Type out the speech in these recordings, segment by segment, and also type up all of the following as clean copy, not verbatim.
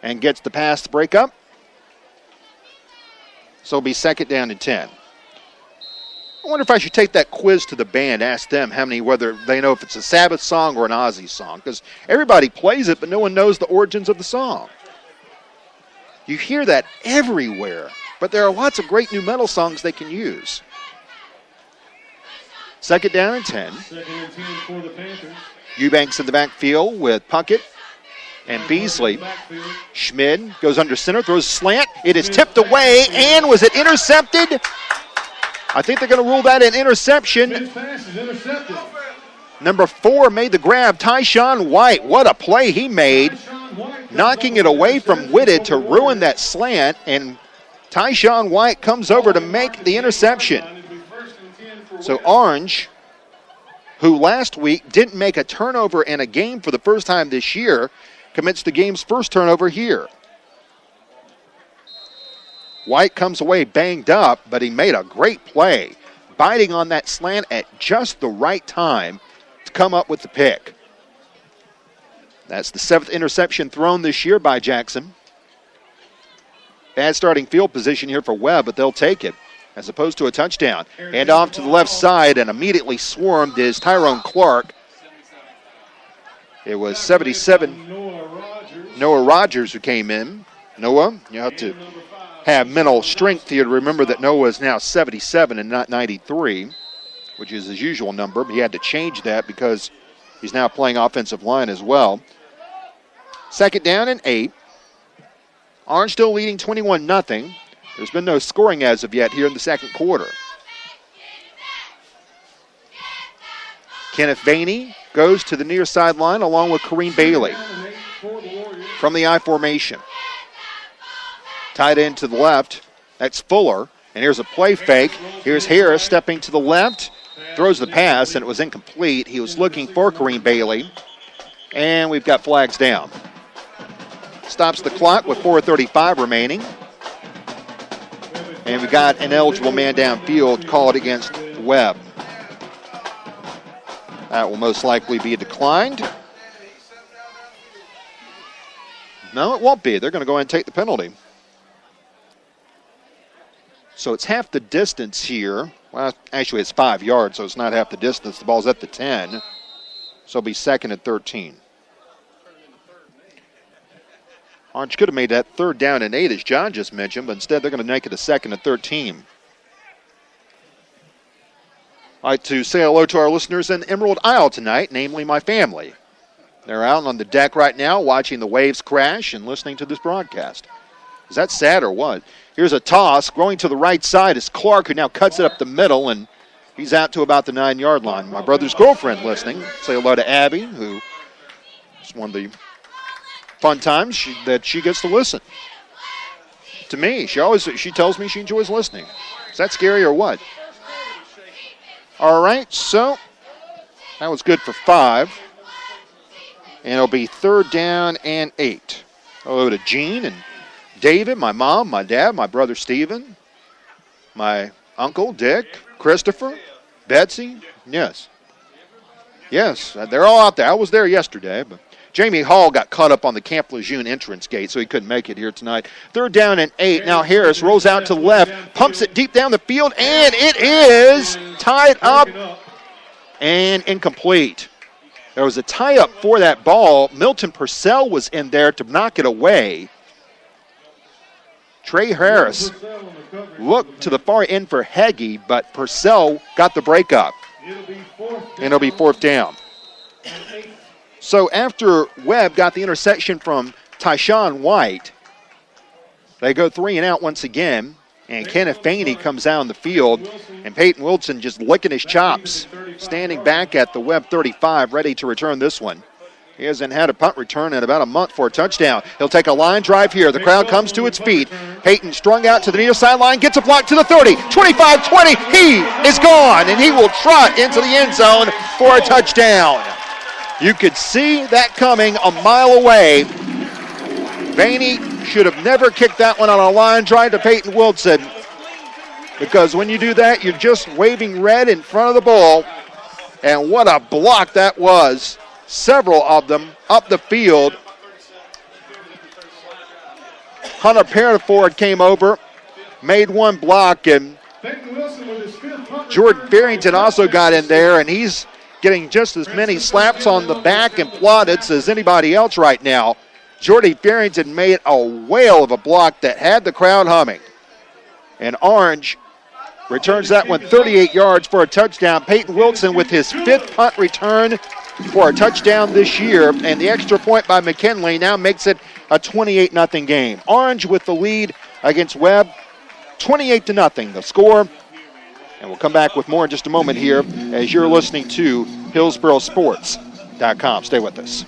and gets the pass to break up. So it'll be 2nd down and 10. I wonder if I should take that quiz to the band, ask them whether they know if it's a Sabbath song or an Ozzy song, because everybody plays it, but no one knows the origins of the song. You hear that everywhere, but there are lots of great new metal songs they can use. 2nd down and 10. 2nd and 10 for the Panthers. Eubanks in the backfield with Puckett and Beasley. Schmid goes under center, throws a slant. It is tipped away, and was it intercepted? I think they're going to rule that an interception. Number 4 made the grab, Tyshawn White. What a play he made, knocking it away from Whitted to ruin that slant, and Tyshawn White comes over to make the interception. So Orange, who last week didn't make a turnover in a game for the first time this year, commits the game's first turnover here. White comes away banged up, but he made a great play, biting on that slant at just the right time to come up with the pick. That's the 7th interception thrown this year by Jackson. Bad starting field position here for Webb, but they'll take it as opposed to a touchdown. And off to the left side, and immediately swarmed is Tyrone Clark. It was 77 Noah Rogers who came in. Noah, you have to have mental strength here to remember that Noah is now 77 and not 93, which is his usual number. But he had to change that because he's now playing offensive line as well. 2nd down and 8. Orange still leading 21-0. There's been no scoring as of yet here in the second quarter. Kenneth Vaney goes to the near sideline along with Kareem Bailey from the I formation. Tied in to the left, that's Fuller. And here's a play fake. Here's Harris stepping to the left, throws the pass, and it was incomplete. He was looking for Kareem Bailey. And we've got flags down. Stops the clock with 4:35 remaining. And we got an eligible man downfield called against Webb. That will most likely be declined. No, it won't be. They're going to go ahead and take the penalty. So it's half the distance here. Well, actually it's 5 yards, so it's not half the distance. The ball's at the 10. So it'll be 2nd and 13. Orange could have made that 3rd down and 8, as John just mentioned, but instead they're going to make it a 2nd and 13. I'd like to say hello to our listeners in Emerald Isle tonight, namely my family. They're out on the deck right now watching the waves crash and listening to this broadcast. Is that sad or what? Here's a toss. Going to the right side is Clark, who now cuts it up the middle, and he's out to about the 9-yard line. My brother's girlfriend listening. Say hello to Abby, who is one of the fun times that she gets to listen to me. She tells me she enjoys listening. Is that scary or what? All right, so that was good for 5. And it'll be 3rd down and 8. Hello to Gene and David, my mom, my dad, my brother Stephen, my uncle Dick, Christopher, Betsy. Yes, they're all out there. I was there yesterday, but Jamie Hall got caught up on the Camp Lejeune entrance gate, so he couldn't make it here tonight. 3rd down and 8. Now Harris rolls out to the left, pumps it deep down the field, and it is tied up and incomplete. There was a tie-up for that ball. Milton Purcell was in there to knock it away. Trey Harris looked to the far end for Heggie, but Purcell got the breakup. And it'll be 4th down. So after Webb got the interception from Tyshawn White, they go 3 and out once again, and Kenneth Faney comes out on the field, and Peyton Wilson just licking his chops, standing back at the Webb 35, ready to return this one. He hasn't had a punt return in about a month for a touchdown. He'll take a line drive here. The crowd comes to its feet. Peyton strung out to the near sideline, gets a block to the 30, 25-20. He is gone, and he will trot into the end zone for a touchdown. You could see that coming a mile away. Vaney should have never kicked that one on a line drive to Peyton Wilson, because when you do that, you're just waving red in front of the ball. And what a block that was. Several of them up the field. Hunter Parenford came over, made one block, and Jordan Farrington also got in there, and he's getting just as many slaps on the back and plaudits as anybody else right now. Jordy Farrington made a whale of a block that had the crowd humming. And Orange returns that one 38 yards for a touchdown. Peyton Wilson with his 5th punt return for a touchdown this year. And the extra point by McKinley now makes it a 28-0 game. Orange with the lead against Webb, 28-0 the score. And we'll come back with more in just a moment here as you're listening to HillsboroSports.com. Stay with us.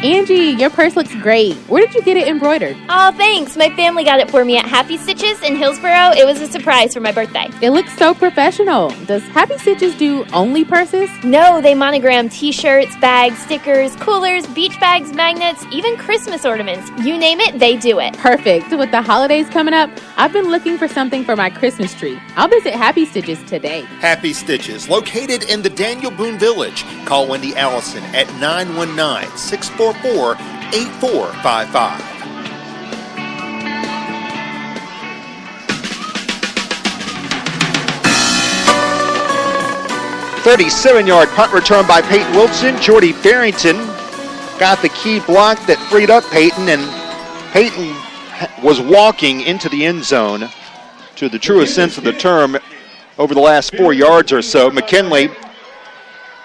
Angie, your purse looks great. Where did you get it embroidered? Oh, thanks. My family got it for me at Happy Stitches in Hillsboro. It was a surprise for my birthday. It looks so professional. Does Happy Stitches do only purses? No, they monogram t-shirts, bags, stickers, coolers, beach bags, magnets, even Christmas ornaments. You name it, they do it. Perfect. With the holidays coming up, I've been looking for something for my Christmas tree. I'll visit Happy Stitches today. Happy Stitches, located in the Daniel Boone Village. Call Wendy Allison at 919-644-8455. 37-yard punt return by Peyton Wilson. Jordy Farrington got the key block that freed up Peyton, and Peyton was walking into the end zone to the truest sense of the term over the last 4 yards or so. McKinley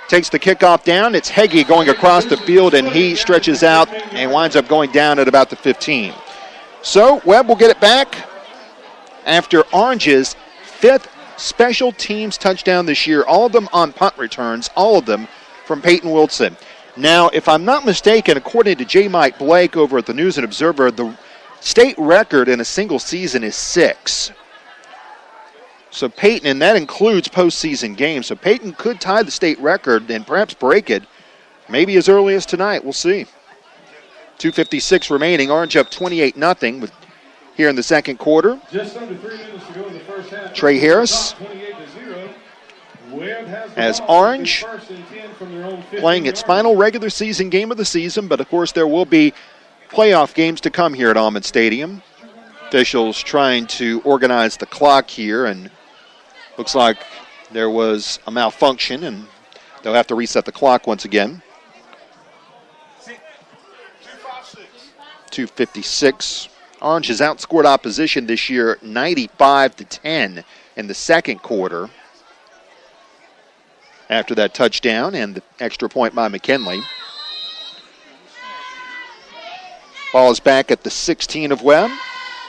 takes the kickoff down. It's Heggie going across the field, and he stretches out and winds up going down at about the 15. So Webb will get it back after Orange's 5th special teams touchdown this year, all of them on punt returns, all of them from Peyton Wilson. Now, if I'm not mistaken, according to J. Mike Blake over at the News and Observer, the state record in a single season is 6. So Peyton, and that includes postseason games, so Peyton could tie the state record and perhaps break it maybe as early as tonight. We'll see. 2:56 remaining. Orange up 28-0 with here in the second quarter. Just under 3 minutes to go in the first half. Trey Harris as Orange playing its final regular season game of the season, but of course there will be playoff games to come here at Almond Stadium. Officials trying to organize the clock here, and looks like there was a malfunction, and they'll have to reset the clock once again. 2:56. Orange has outscored opposition this year 95-10 in the second quarter after that touchdown and the extra point by McKinley. Ball is back at the 16 of Webb,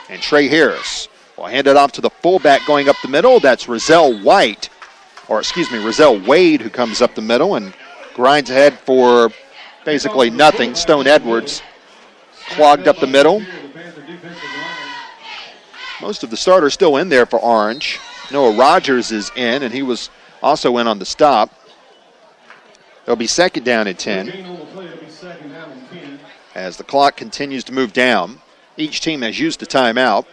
and Trey Harris will hand it off to the fullback going up the middle. That's Rozelle Wade, who comes up the middle and grinds ahead for basically nothing. Stone Edwards clogged up the middle. Most of the starters still in there for Orange. Noah Rogers is in, and he was also in on the stop. It'll be second down and 10 as the clock continues to move down. Each team has used a timeout.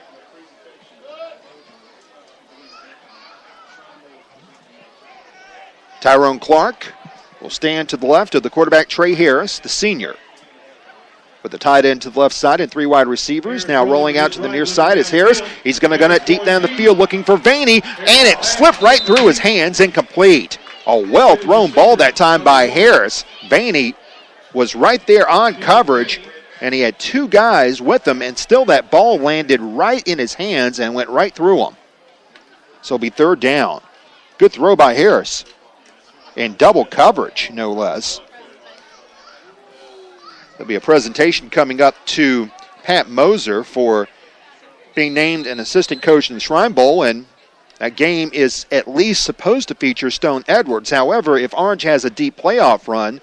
Tyrone Clark will stand to the left of the quarterback, Trey Harris, the senior. With the tight end to the left side and 3 wide receivers. Now rolling out to the near side is Harris. He's going to gun it deep down the field looking for Vaney, and it slipped right through his hands, incomplete. A well-thrown ball that time by Harris. Vaney was right there on coverage, and he had 2 guys with him, and still that ball landed right in his hands and went right through him. So it'll be third down. Good throw by Harris. And double coverage, no less. There'll be a presentation coming up to Pat Moser for being named an assistant coach in the Shrine Bowl, and that game is at least supposed to feature Stone Edwards. However, if Orange has a deep playoff run,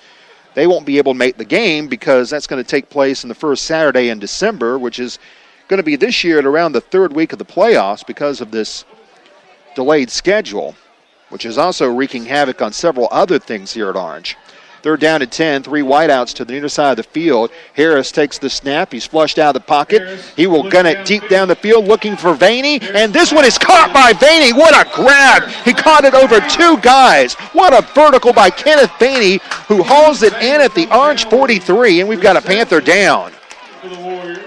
they won't be able to make the game because that's going to take place in the first Saturday in December, which is going to be this year at around the 3rd week of the playoffs because of this delayed schedule, which is also wreaking havoc on several other things here at Orange. Third down and 10, 3 wideouts to the near side of the field. Harris takes the snap. He's flushed out of the pocket. He will gun it deep down the field looking for Vaney, and this one is caught by Vaney. What a grab. He caught it over 2 guys. What a vertical by Kenneth Vaney, who hauls it in at the Orange 43, and we've got a Panther down.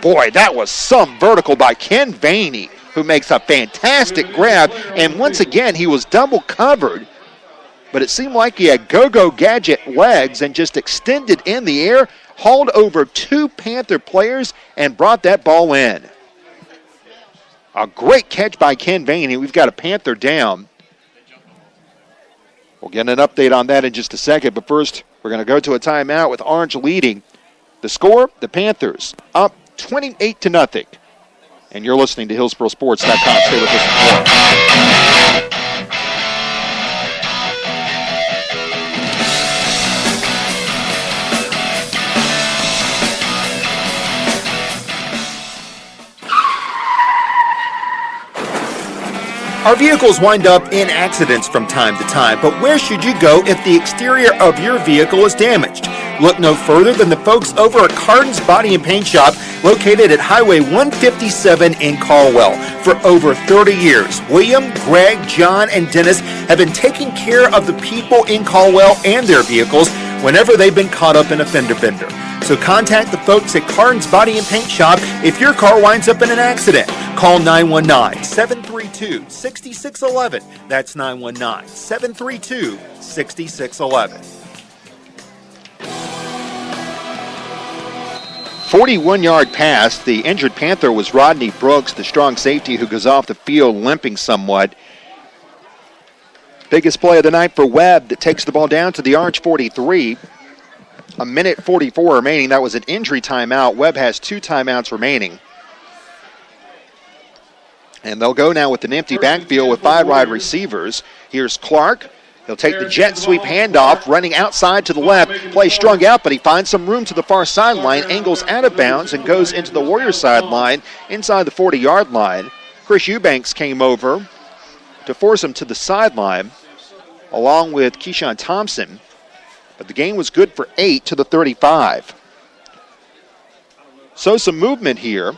Boy, that was some vertical by Ken Vaney, who makes a fantastic grab, and once again, he was double covered, but it seemed like he had go-go gadget legs and just extended in the air, hauled over 2 Panther players, and brought that ball in. A great catch by Ken Vaney. We've got a Panther down. We'll get an update on that in just a second, but first, we're going to go to a timeout with Orange leading. The score, the Panthers up 28-0. And you're listening to HillsboroSports.com. Stay with us. Our vehicles wind up in accidents from time to time, but where should you go if the exterior of your vehicle is damaged? Look no further than the folks over at Cardin's Body and Paint Shop, located at Highway 157 in Caldwell. For over 30 years, William, Greg, John, and Dennis have been taking care of the people in Caldwell and their vehicles whenever they've been caught up in a fender bender. So contact the folks at Cardin's Body and Paint Shop if your car winds up in an accident. Call 919-732-6611. That's 919-732-6611. 41-yard pass. The injured Panther was Rodney Brooks, the strong safety who goes off the field limping somewhat. Biggest play of the night for Webb that takes the ball down to the Orange 43. A minute 44 remaining. That was an injury timeout. Webb has 2 timeouts remaining. And they'll go now with an empty backfield with 5 wide receivers. Here's Clark. He'll take the jet sweep handoff, running outside to the left. Play strung out, but he finds some room to the far sideline, angles out of bounds, and goes into the Warrior sideline inside the 40-yard line. Chris Eubanks came over to force him to the sideline, along with Keyshawn Thompson. But the gain was good for 8 to the 35. So some movement here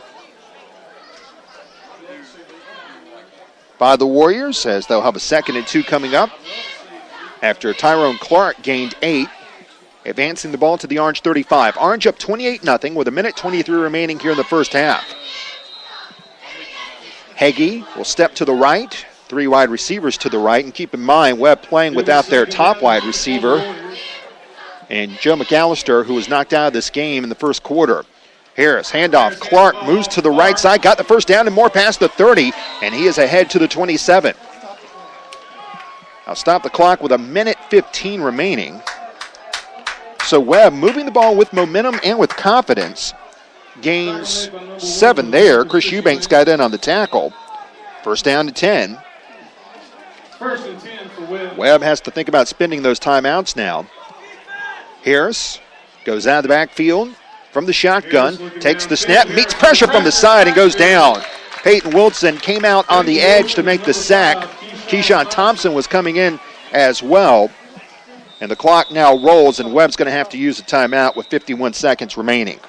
by the Warriors, as they'll have a 2nd and 2 coming up after Tyrone Clark gained 8, advancing the ball to the Orange 35. Orange up 28-0 with a minute 23 remaining here in the first half. Heggie will step to the right, 3 wide receivers to the right, and keep in mind Webb playing without their top wide receiver, and Joe McAllister, who was knocked out of this game in the first quarter. Harris, handoff. Clark moves to the right side, got the first down and more past the 30, and he is ahead to the 27. I'll stop the clock with a minute 15 remaining. So Webb moving the ball with momentum and with confidence. Gains 7 there. Chris Eubanks got in on the tackle. First down to 10. First and 10 for Webb. Webb has to think about spending those timeouts now. Harris goes out of the backfield from the shotgun, takes the snap, meets pressure from the side, and goes down. Peyton Wilson came out on the edge to make the sack. Keyshawn Thompson was coming in as well. And the clock now rolls, and Webb's going to have to use a timeout with 51 seconds remaining.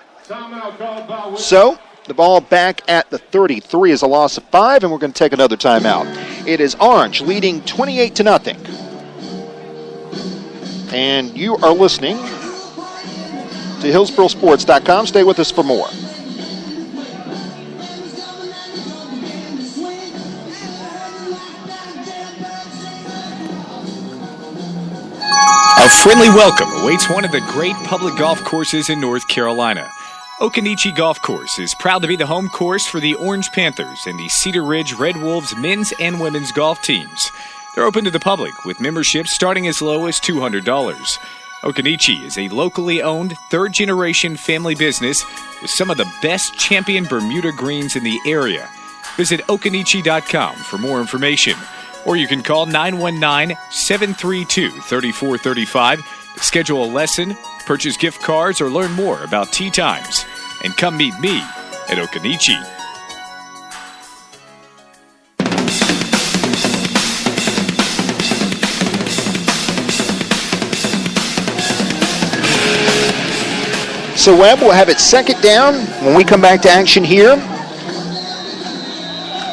So the ball back at the 33 is a loss of 5, and we're going to take another timeout. It is Orange leading 28-0. And you are listening to HillsboroSports.com. Stay with us for more. A friendly welcome awaits one of the great public golf courses in North Carolina. Okanichi Golf Course is proud to be the home course for the Orange Panthers and the Cedar Ridge Red Wolves men's and women's golf teams. They're open to the public with memberships starting as low as $200. Okanichi is a locally owned, third-generation family business with some of the best champion Bermuda greens in the area. Visit okanichi.com for more information, or you can call 919-732-3435 to schedule a lesson, purchase gift cards, or learn more about tee times. And come meet me at Okanichi. So Webb will have it second down when we come back to action here.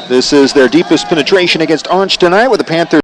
This is their deepest penetration against Orange tonight with the Panthers.